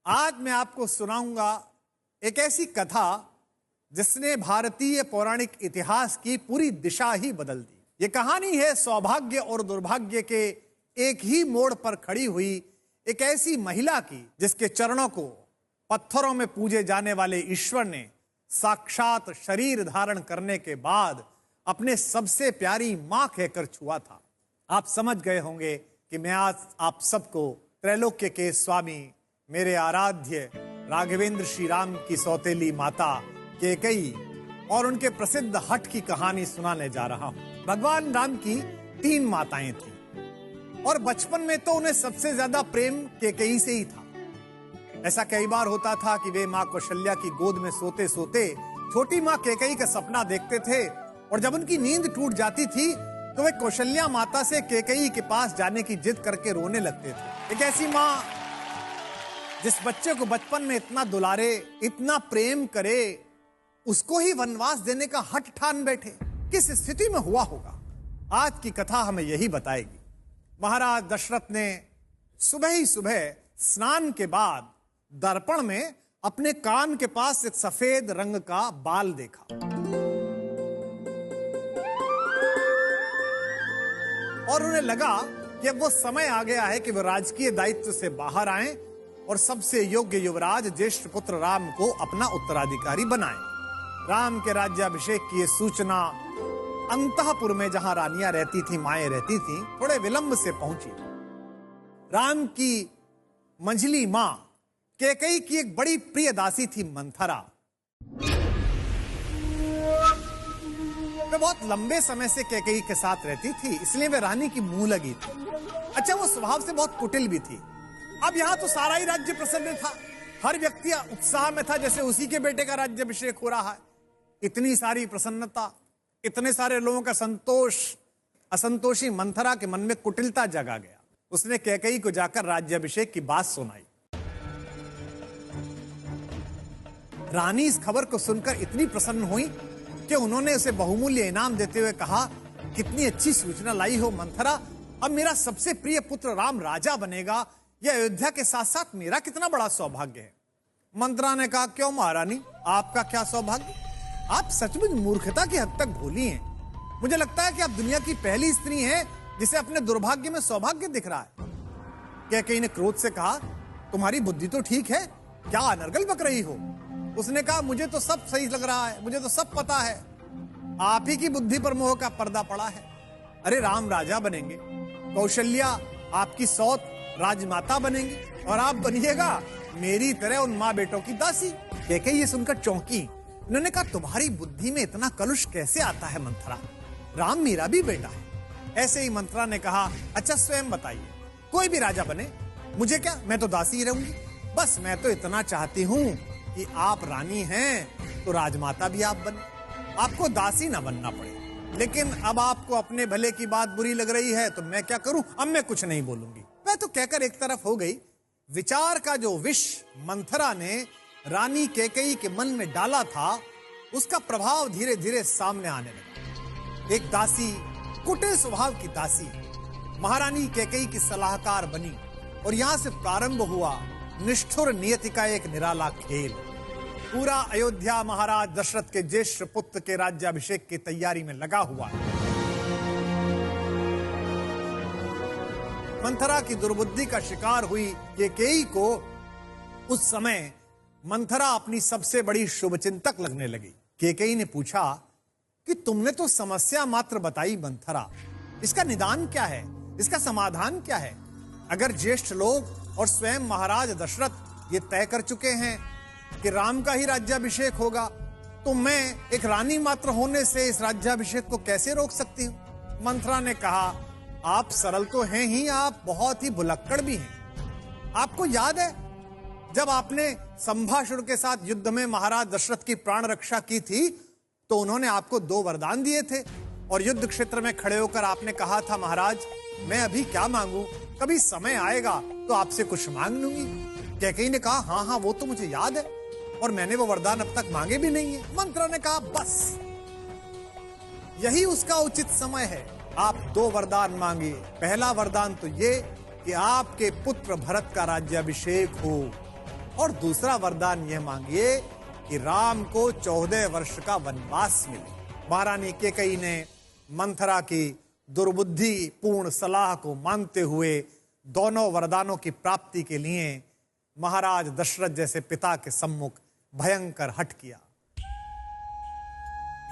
आज मैं आपको सुनाऊंगा एक ऐसी कथा जिसने भारतीय पौराणिक इतिहास की पूरी दिशा ही बदल दी। ये कहानी है सौभाग्य और दुर्भाग्य के एक ही मोड़ पर खड़ी हुई एक ऐसी महिला की जिसके चरणों को पत्थरों में पूजे जाने वाले ईश्वर ने साक्षात शरीर धारण करने के बाद अपने सबसे प्यारी मां कहकर छुआ था। आप समझ गए होंगे कि मैं आज आप सबको त्रैलोक्य के स्वामी मेरे आराध्य राघवेंद्र श्री राम की सौतेली माता कैकेयी और उनके प्रसिद्ध हठ की कहानी सुनाने जा रहा हूं। भगवान राम की 3 माताएं थीं और बचपन में तो उन्हें सबसे ज्यादा प्रेम कैकेयी से ही था। ऐसा कई बार होता था कि वे मां कौशल्या की गोद में सोते सोते छोटी मां कैकेयी का सपना देखते थे और जब उनकी नींद टूट जाती थी तो वे कौशल्या माता से कैकेयी के पास जाने की जिद करके रोने लगते थे। एक ऐसी मां जिस बच्चे को बचपन में इतना दुलारे, इतना प्रेम करे, उसको ही वनवास देने का हठ ठान बैठे, किस स्थिति में हुआ होगा? आज की कथा हमें यही बताएगी। महाराज दशरथ ने सुबह ही सुबह स्नान के बाद दर्पण में अपने कान के पास एक सफेद रंग का बाल देखा। और उन्हें लगा कि अब वो समय आ गया है कि वो राजकीय दायित्व से बाहर आएं और सबसे योग्य युवराज ज्येष्ठ पुत्र राम को अपना उत्तराधिकारी बनाएं। राम के राज्याभिषेक की ये सूचना अंतःपुर में जहां रानियां रहती थी, माएं रहती थी, थोड़े विलंब से पहुंची। राम की मंझली मां कैकेयी की एक बड़ी प्रिय दासी थी मंथरा। वे बहुत लंबे समय से कैकेयी के साथ रहती थी, इसलिए वे रानी की मुंह लगी थी। अच्छा, वो स्वभाव से बहुत कुटिल भी थी। अब यहां तो सारा ही राज्य प्रसन्न था, हर व्यक्ति उत्साह में था जैसे उसी के बेटे का राज्याभिषेक हो रहा है। इतनी सारी प्रसन्नता, इतने सारे लोगों का संतोष, असंतोषी मंथरा के मन में कुटिलता जगा गया। उसने कैकेयी को जाकर राज्याभिषेक की बात सुनाई। रानी इस खबर को सुनकर इतनी प्रसन्न हुई कि उन्होंने उसे बहुमूल्य इनाम देते हुए कहा, कितनी अच्छी सूचना लाई हो मंथरा, अब मेरा सबसे प्रिय पुत्र राम राजा बनेगा। यह अयोध्या के साथ साथ मेरा कितना बड़ा सौभाग्य है। मंथरा ने कहा, क्यों महारानी, आपका क्या सौभाग्य? आप सचमुच मूर्खता की हद तक भोली हैं। मुझे लगता है कि आप दुनिया की पहली स्त्री हैं जिसे अपने दुर्भाग्य में सौभाग्य दिख रहा है। कैकेयी ने क्रोध से कहा, तुम्हारी बुद्धि तो ठीक है, क्या अनर्गल बक रही हो? उसने कहा, मुझे तो सब सही लग रहा है, मुझे तो सब पता है, आप ही की बुद्धि पर मोह का पर्दा पड़ा है। अरे राम राजा बनेंगे, कौशल्या आपकी सौत राजमाता बनेंगी और आप बनिएगा मेरी तरह उन माँ बेटों की दासी। कैकेयी ये सुनकर चौंकी। उन्होंने कहा, तुम्हारी बुद्धि में इतना कलुष कैसे आता है मंथरा? राम मेरा भी बेटा है। ऐसे ही मंथरा ने कहा, अच्छा स्वयं बताइए, कोई भी राजा बने, मुझे क्या, मैं तो दासी ही रहूंगी। बस मैं तो इतना चाहती हूँ कि आप रानी हैं तो राजमाता भी आप बने, आपको दासी ना बनना पड़े। लेकिन अब आपको अपने भले की बात बुरी लग रही है तो मैं क्या करूं, अब मैं कुछ नहीं बोलूंगी। मैं तो कहकर एक तरफ हो गई। विचार का जो विष मंथरा ने रानी कैकेयी के मन में डाला था, उसका प्रभाव धीरे धीरे सामने आने लगा। एक दासी, कुटिल स्वभाव की दासी महारानी कैकेयी की सलाहकार बनी और यहां से प्रारंभ हुआ निष्ठुर नियति का एक निराला खेल। पूरा अयोध्या महाराज दशरथ के ज्येष्ठ पुत्र के राज्याभिषेक की तैयारी में लगा हुआ है। मंथरा की दुर्बुद्धि का शिकार हुई कैकेयी को उस समय मंथरा अपनी सबसे बड़ी शुभचिंतक लगने लगी। कैकेयी ने पूछा कि तुमने तो समस्या मात्र बताई मंथरा, इसका निदान क्या है, इसका समाधान क्या है? अगर ज्येष्ठ लोग और स्वयं महाराज दशरथ ये तय कर चुके हैं कि राम का ही राज्याभिषेक होगा, तो मैं एक रानी मात्र होने से इस राज्याभिषेक को कैसे रोक सकती हूँ? मंथरा ने कहा, आप सरल तो हैं ही, आप बहुत ही भुलक्कड़ भी हैं। आपको याद है जब आपने संभाषुर के साथ युद्ध में महाराज दशरथ की प्राण रक्षा की थी तो उन्होंने आपको 2 वरदान दिए थे और युद्ध क्षेत्र में खड़े होकर आपने कहा था, महाराज मैं अभी क्या मांगू, कभी समय आएगा तो आपसे कुछ मांग लूंगी। कैकेयी ने कहा, हाँ हाँ वो तो मुझे याद है और मैंने वो वरदान अब तक मांगे भी नहीं है। मंथरा ने कहा, बस यही उसका उचित समय है, आप 2 वरदान मांगिए। पहला वरदान तो ये कि आपके पुत्र भरत का राज्याभिषेक हो। और दूसरा वरदान यह मांगिए कि राम को 14 वर्ष का वनवास मिले। महारानी कैकेयी ने मंथरा की दुर्बुद्धि पूर्ण सलाह को मानते हुए दोनों वरदानों की प्राप्ति के लिए महाराज दशरथ जैसे पिता के सम्मुख भयंकर हठ किया।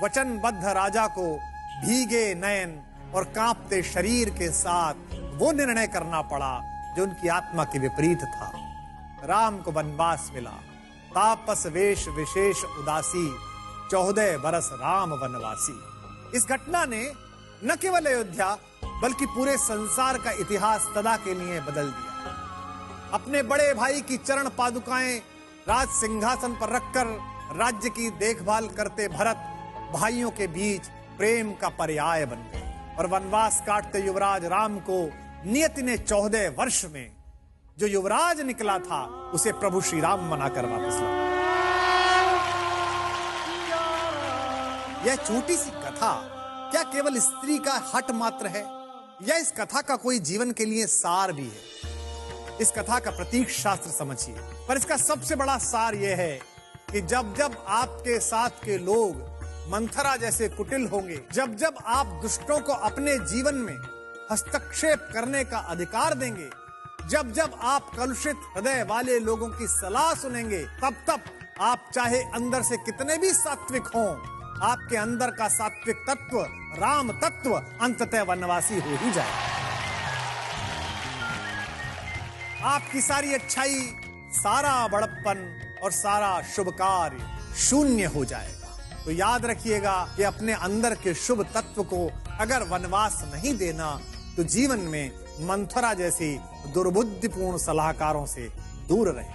वचनबद्ध राजा को भीगे नयन और कांपते शरीर के साथ वो निर्णय करना पड़ा जो उनकी आत्मा के विपरीत था। राम को वनवास मिला। तापस वेश विशेष उदासी 14 बरस राम वनवासी। इस घटना ने न केवल अयोध्या बल्कि पूरे संसार का इतिहास सदा के लिए बदल दिया। अपने बड़े भाई की चरण पादुकाएं राज सिंहासन पर रखकर राज्य की देखभाल करते भरत भाइयों के बीच प्रेम का पर्याय बन गए और वनवास काटते युवराज राम को नियति ने 14 वर्ष में जो युवराज निकला था उसे प्रभु श्री राम मनाकर वापस लाया। यह छोटी सी कथा क्या केवल स्त्री का हट मात्र है या इस कथा का कोई जीवन के लिए सार भी है? इस कथा का प्रतीक शास्त्र समझिए, पर इसका सबसे बड़ा सार यह है कि जब जब आपके साथ के लोग मंथरा जैसे कुटिल होंगे, जब जब आप दुष्टों को अपने जीवन में हस्तक्षेप करने का अधिकार देंगे, जब जब आप कलुषित हृदय वाले लोगों की सलाह सुनेंगे, तब तब आप चाहे अंदर से कितने भी सात्विक हों, आपके अंदर का सात्विक तत्व राम तत्व अंततः वनवासी हो ही जाए। आपकी सारी अच्छाई, सारा बड़प्पन और सारा शुभ कार्य शून्य हो जाएगा। तो याद रखिएगा कि अपने अंदर के शुभ तत्व को अगर वनवास नहीं देना तो जीवन में मंथरा जैसी दुर्बुद्धिपूर्ण सलाहकारों से दूर रहें।